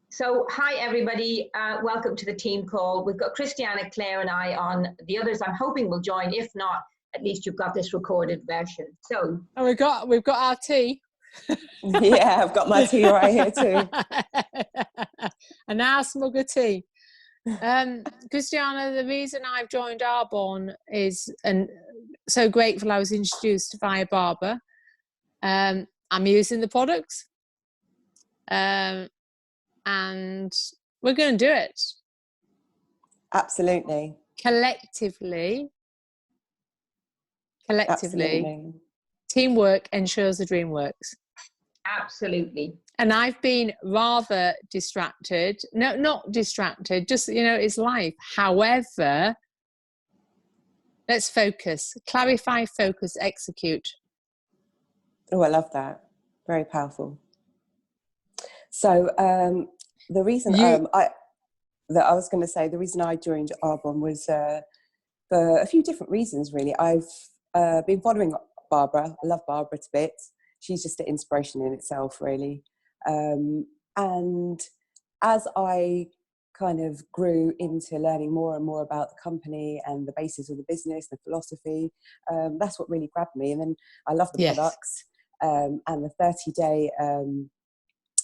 So, hi everybody. Welcome to the team call. We've got Christiana, Claire, and I on. The others, I'm hoping will join. If not, at least you've got this recorded version. So, and we've got our tea. Yeah, I've got my tea right here too. And our smugger tea. Christiana, the reason I've joined Arbonne is, and so grateful I was introduced via Barbara. I'm using the products, and we're going to do it. Absolutely. Collectively. Absolutely. Teamwork ensures the dream works. absolutely. And I've been rather distracted. No, not distracted, just, it's life. However, let's focus, clarify, focus, execute. Oh, I love that. Very powerful. So the reason I was going to say the reason I joined Arbonne was for a few different reasons, really. I've been following Barbara. I love Barbara to bits. She's just an inspiration in itself, really. And as I kind of grew into learning more and more about the company and the basis of the business, the philosophy, that's what really grabbed me. And then I love the products, and the 30-day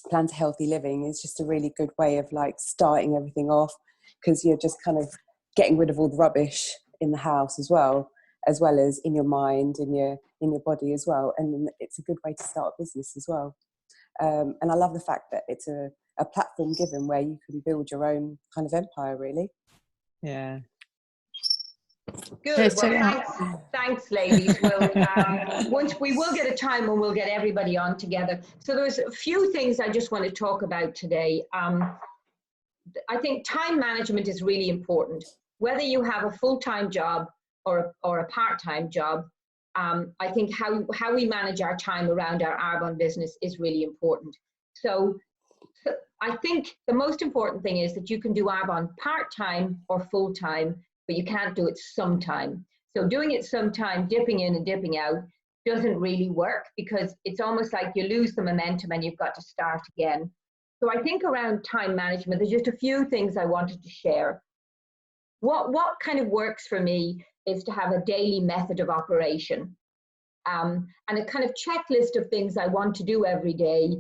plan to healthy living is just a really good way of like starting everything off, because you're just kind of getting rid of all the rubbish in the house as well as in your mind, in your body as well. And it's a good way to start a business as well. And I love the fact that it's a platform given where you can build your own kind of empire, really. Yeah. Good. Well, thanks, ladies. Once we will get a time when we'll get everybody on together. So there's a few things I just want to talk about today. I think time management is really important. Whether you have a full-time job or a part-time job, I think how we manage our time around our Arbonne business is really important. So I think the most important thing is that you can do Arbonne part-time or full-time, but you can't do it sometime. So doing it sometime, dipping in and dipping out, doesn't really work, because it's almost like you lose the momentum and you've got to start again. So I think around time management, there's just a few things I wanted to share. What kind of works for me is to have a daily method of operation, and a kind of checklist of things I want to do every day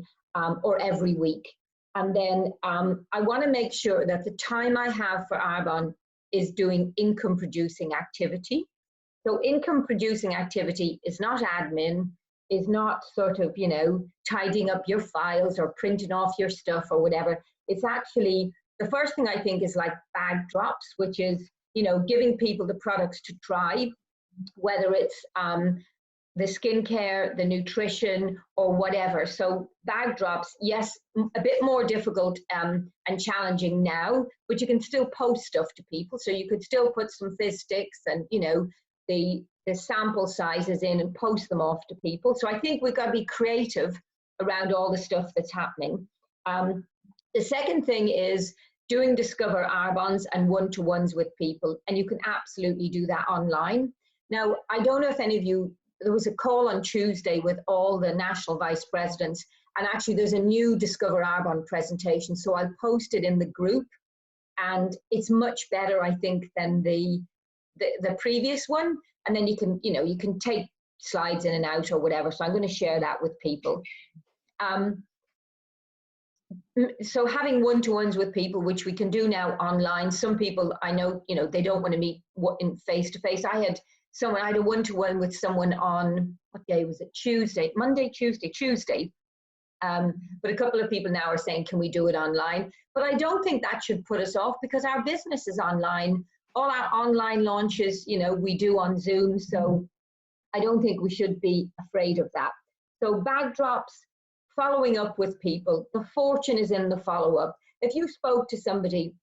or every week. And then I want to make sure that the time I have for Arbonne is doing income producing activity. So income producing activity is not admin, is not sort of, tidying up your files or printing off your stuff or whatever. It's actually, the first thing I think is like bag drops, which is, giving people the products to try, whether it's the skincare, the nutrition, or whatever. So bag drops, yes, a bit more difficult and challenging now, but you can still post stuff to people. So you could still put some fizz sticks and, the sample sizes in and post them off to people. So I think we've got to be creative around all the stuff that's happening. The second thing is doing Discover Arbonnes and one-to-ones with people. And you can absolutely do that online. Now, I don't know if any of you, there was a call on Tuesday with all the national vice presidents, and actually there's a new Discover Arbonne presentation, so I'll post it in the group, and it's much better, I think, than the previous one. And then you can take slides in and out or whatever, so I'm going to share that with people. So having one-to-ones with people, which we can do now online. Some people I know, they don't want to meet in face-to-face. I had a one-to-one with someone on, what day was it? Tuesday. But a couple of people now are saying, can we do it online? But I don't think that should put us off, because our business is online. All our online launches, we do on Zoom. So I don't think we should be afraid of that. So bag drops, following up with people. The fortune is in the follow-up. If you spoke to somebody,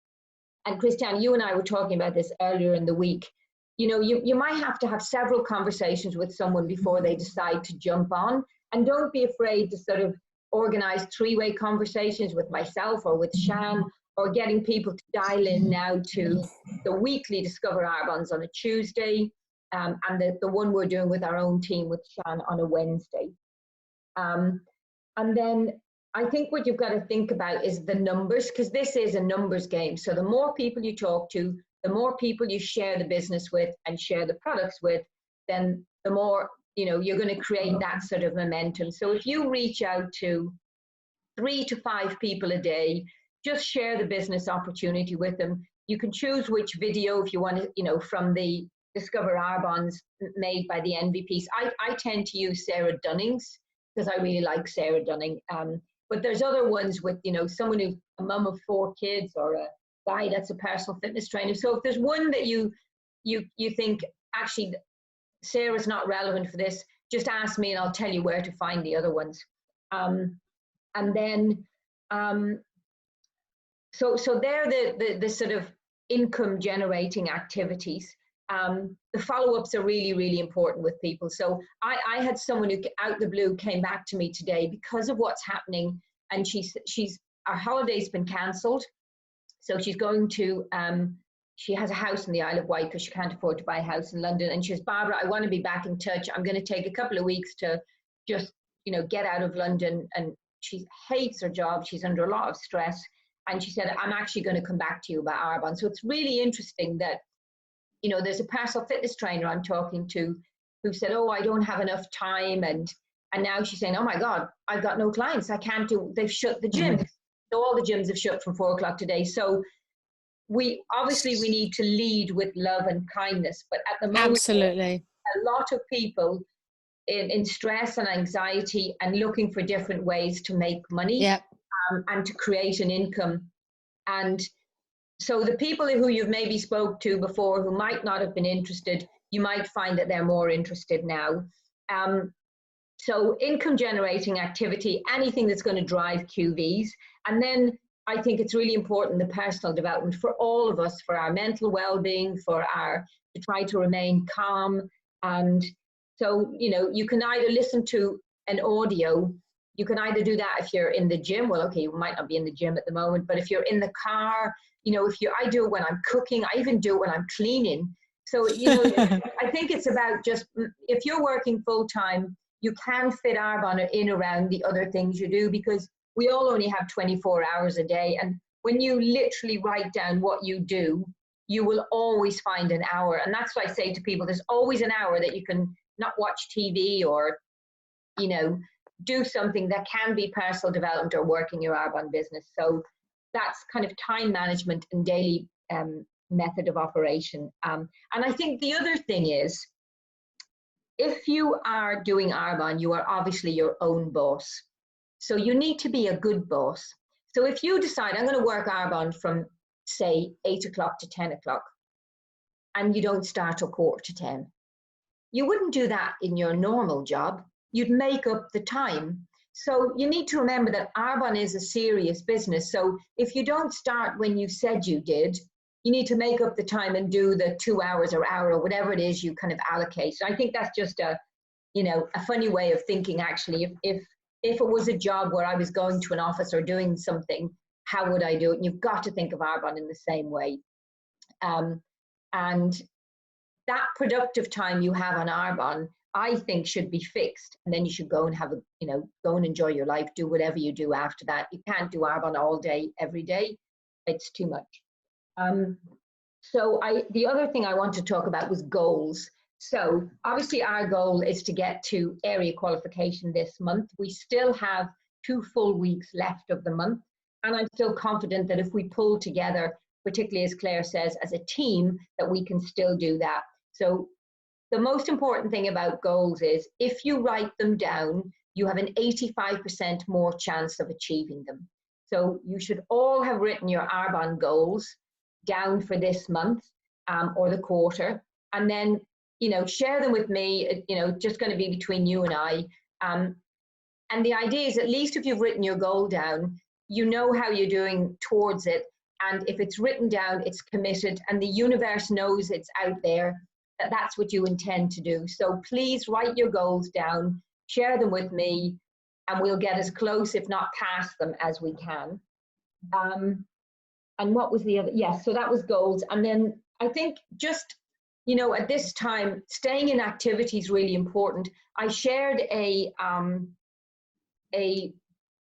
and Christiane, you and I were talking about this earlier in the week, you might have to have several conversations with someone before they decide to jump on. And don't be afraid to sort of organize three-way conversations with myself or with Shan, or getting people to dial in now to the weekly Discover Arbonnes on a Tuesday, and the one we're doing with our own team with Shan on a Wednesday. And then I think what you've got to think about is the numbers, because this is a numbers game. So the more people you talk to, the more people you share the business with and share the products with, then the more, you're going to create that sort of momentum. So if you reach out to 3 to 5 people a day, just share the business opportunity with them. You can choose which video if you want to, from the Discover Arbonne's made by the NVPs. I tend to use Sarah Dunning's because I really like Sarah Dunning. But there's other ones with, someone who's a mum of 4 kids or a guy that's a personal fitness trainer. So if there's one that you think, actually, Sarah's not relevant for this, just ask me and I'll tell you where to find the other ones. And then, so they're the sort of income generating activities. The follow-ups are really, really important with people. So I had someone who out the blue came back to me today because of what's happening, and our holiday's been cancelled. So she's going to, she has a house in the Isle of Wight because she can't afford to buy a house in London. And she says, Barbara, I want to be back in touch. I'm going to take a couple of weeks to just, get out of London. And she hates her job. She's under a lot of stress. And she said, I'm actually going to come back to you about Arbonne. So it's really interesting that, there's a personal fitness trainer I'm talking to who said, oh, I don't have enough time. And now she's saying, oh my God, I've got no clients. I can't do, they've shut the gyms. So all the gyms have shut from 4 o'clock today. So we need to lead with love and kindness. But at the moment, absolutely, a lot of people in stress and anxiety and looking for different ways to make money. Yep. And to create an income. And so the people who you've maybe spoke to before who might not have been interested, you might find that they're more interested now. So income generating activity, anything that's going to drive QVs. And then I think it's really important, the personal development for all of us, for our mental well-being, to try to remain calm. And so, you can either listen to an audio. You can either do that if you're in the gym. Well, okay, you might not be in the gym at the moment, but if you're in the car, I do it when I'm cooking. I even do it when I'm cleaning. So, I think it's about just, if you're working full time, you can fit Arbonne in around the other things you do, because we all only have 24 hours a day. And when you literally write down what you do, you will always find an hour. And that's what I say to people, there's always an hour that you can not watch TV or, do something that can be personal development or working your Arbonne business. So that's kind of time management and daily method of operation. And I think the other thing is, if you are doing Arbonne, you are obviously your own boss. So you need to be a good boss. So if you decide, I'm going to work Arbonne from, say, 8 o'clock to 10 o'clock, and you don't start till 9:45, you wouldn't do that in your normal job. You'd make up the time. So you need to remember that Arbonne is a serious business. So if you don't start when you said you did, you need to make up the time and do the 2 hours or hour or whatever it is you kind of allocate. So I think that's just a funny way of thinking, actually. If it was a job where I was going to an office or doing something, how would I do it? And you've got to think of Arbonne in the same way. And that productive time you have on Arbonne, I think, should be fixed, and then you should go and go and enjoy your life, do whatever you do after that. You can't do Arbonne all day, every day. It's too much. So the other thing I want to talk about was goals. So obviously our goal is to get to area qualification this month. We still have 2 full weeks left of the month, and I'm still confident that if we pull together, particularly as Claire says, as a team, that we can still do that. So the most important thing about goals is, if you write them down, you have an 85% more chance of achieving them. So you should all have written your Arbonne goals down for this month or the quarter, and then, share them with me. Just going to be between you and I. And the idea is, at least if you've written your goal down, you know how you're doing towards it. And if it's written down, it's committed, and the universe knows it's out there, that's what you intend to do. So please write your goals down, share them with me, and we'll get as close, if not past them, as we can. And what was the other? Yes, so that was goals. And then I think just, at this time, staying in activity is really important. I shared a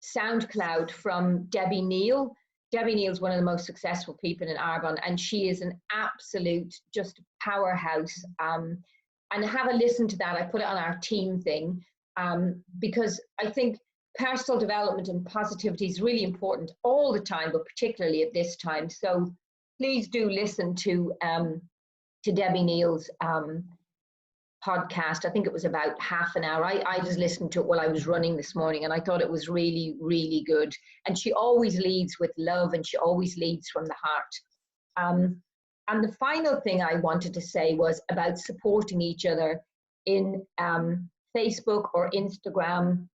SoundCloud from Debbie Neal. Debbie Neal's one of the most successful people in Arbonne, and she is an absolute just powerhouse. And have a listen to that. I put it on our team thing because I think personal development and positivity is really important all the time, but particularly at this time. So please do listen to Debbie Neal's podcast. I think it was about half an hour. I just listened to it while I was running this morning, and I thought it was really, really good. And she always leads with love, and she always leads from the heart. And the final thing I wanted to say was about supporting each other in Facebook or Instagram,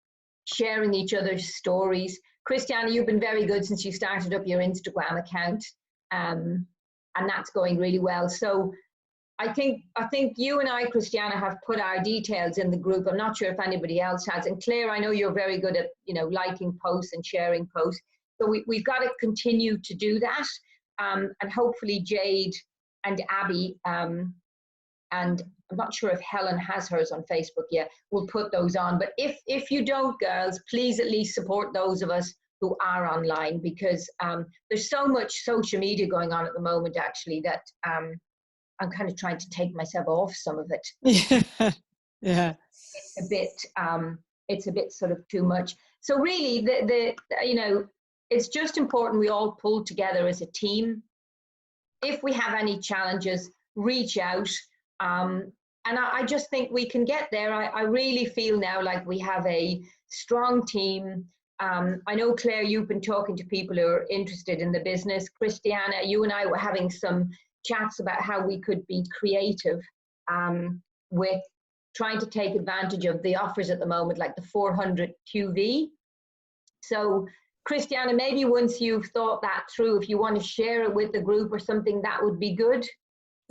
sharing each other's stories. Christiana, you've been very good since you started up your Instagram account, and that's going really well. So I think you and I, Christiana, have put our details in the group. I'm not sure if anybody else has. And Claire, I know you're very good at, you know, liking posts and sharing posts. So we've got to continue to do that. And hopefully Jade and Abby, and I'm not sure if Helen has hers on Facebook yet, we'll put those on. But if you don't, girls, please at least support those of us who are online, because there's so much social media going on at the moment, actually, that I'm kind of trying to take myself off some of it. Yeah. It's a bit sort of too much. So really, the you know, it's just important we all pull together as a team. If we have any challenges, reach out. And I just think we can get there. I really feel now like we have a strong team. I know, Claire, you've been talking to people who are interested in the business. Christiana, you and I were having some chats about how we could be creative with trying to take advantage of the offers at the moment, like the 400 QV. So Christiana, maybe once you've thought that through, if you want to share it with the group or something, that would be good.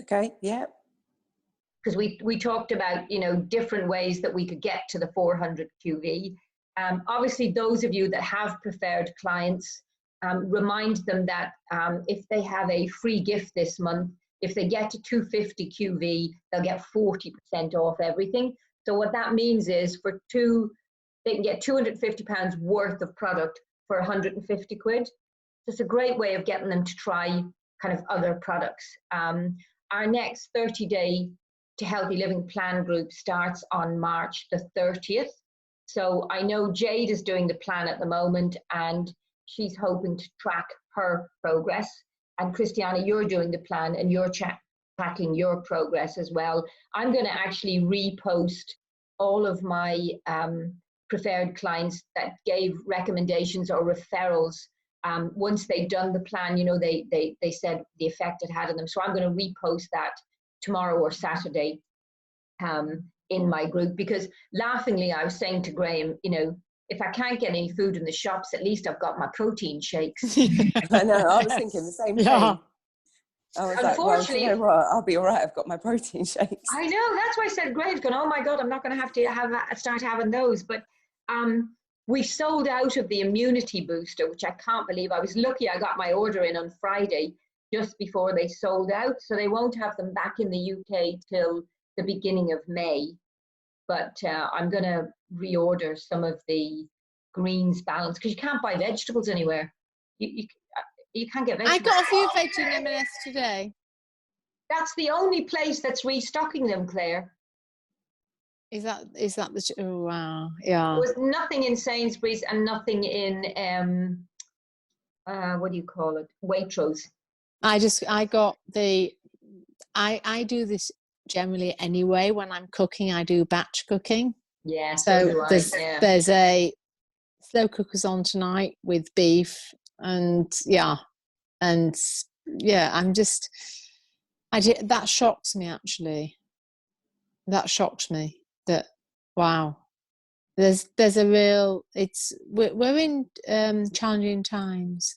Okay, yeah. Because we talked about, you know, different ways that we could get to the 400 QV. Obviously, those of you that have preferred clients, remind them that if they have a free gift this month, if they get to 250 QV, they'll get 40% off everything. So what that means is they can get £250 worth of product for 150 quid. It's a great way of getting them to try kind of other products. Our next 30-day to Healthy Living Plan group starts on March the 30th. So I know Jade is doing the plan at the moment, and she's hoping to track her progress. And Christiana, you're doing the plan and you're tracking your progress as well. I'm going to actually repost all of my preferred clients that gave recommendations or referrals. Once they'd done the plan, you know, they said the effect it had on them. So I'm going to repost that tomorrow or Saturday in my group, because laughingly, I was saying to Graham, you know, if I can't get any food in the shops, at least I've got my protein shakes. I know, I was thinking the same thing. I was like, well, you know what? I'll be all right. I've got my protein shakes. I know, that's why I said, Graham's going, oh my God, I'm not going to have to start having those. But we sold out of the immunity booster, which I can't believe. I was lucky I got my order in on Friday just before they sold out. So they won't have them back in the UK till the beginning of May. But I'm going to reorder some of the greens balance, because you can't buy vegetables anywhere. You can't get vegetables. I got a few veg in M&S today. That's the only place that's restocking them, Claire. Is that the? Oh wow, yeah. There was nothing in Sainsbury's and nothing in what do you call it? Waitrose. I do this generally anyway. When I'm cooking, I do batch cooking. Yeah. So there's a slow cookers on tonight with beef, and I'm just, that shocks me actually. That shocks me. That wow, there's a real. We're in challenging times.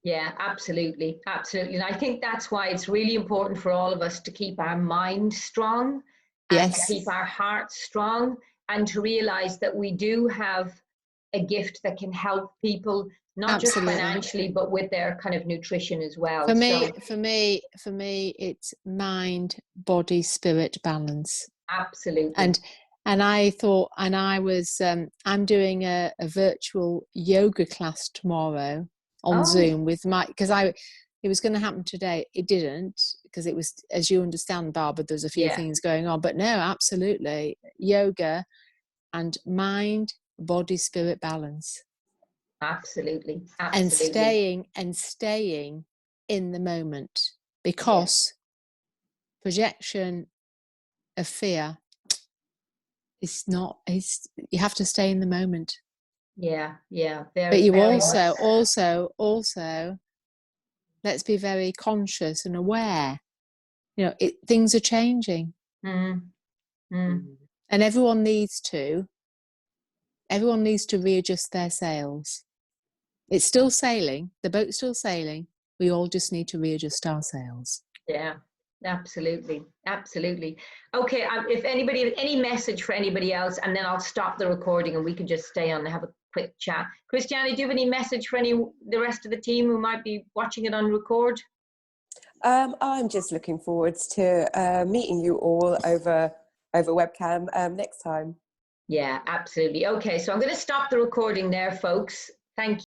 Yeah, absolutely. And I think that's why it's really important for all of us to keep our mind strong, and to keep our hearts strong, and to realize that we do have a gift that can help people, not just financially, but with their kind of nutrition as well. For me, it's mind, body, spirit balance. Absolutely. And And I thought, and I was, I'm doing a virtual yoga class tomorrow on Oh, Zoom with my, because it was going to happen today. It didn't, because it was, as you understand, Barbara, there's a few yeah, things going on. But no, absolutely, yoga and mind, body, spirit balance, absolutely, and absolutely. staying in the moment, because projection of fear is not. It's, you have to stay in the moment. Yeah, yeah, But very, you very much. also, let's be very conscious and aware. You know, things are changing, Mm, mm. and everyone needs to readjust their sails. It's still sailing. The boat's still sailing. We all just need to readjust our sails. Yeah, absolutely, absolutely. Okay, if anybody, any message for anybody else, and then I'll stop the recording and we can just stay on and have a quick chat. Christiane, do you have any message for the rest of the team who might be watching it on record? I'm just looking forward to meeting you all over webcam next time. Yeah, absolutely. Okay, so I'm going to stop the recording there, folks. Thank you.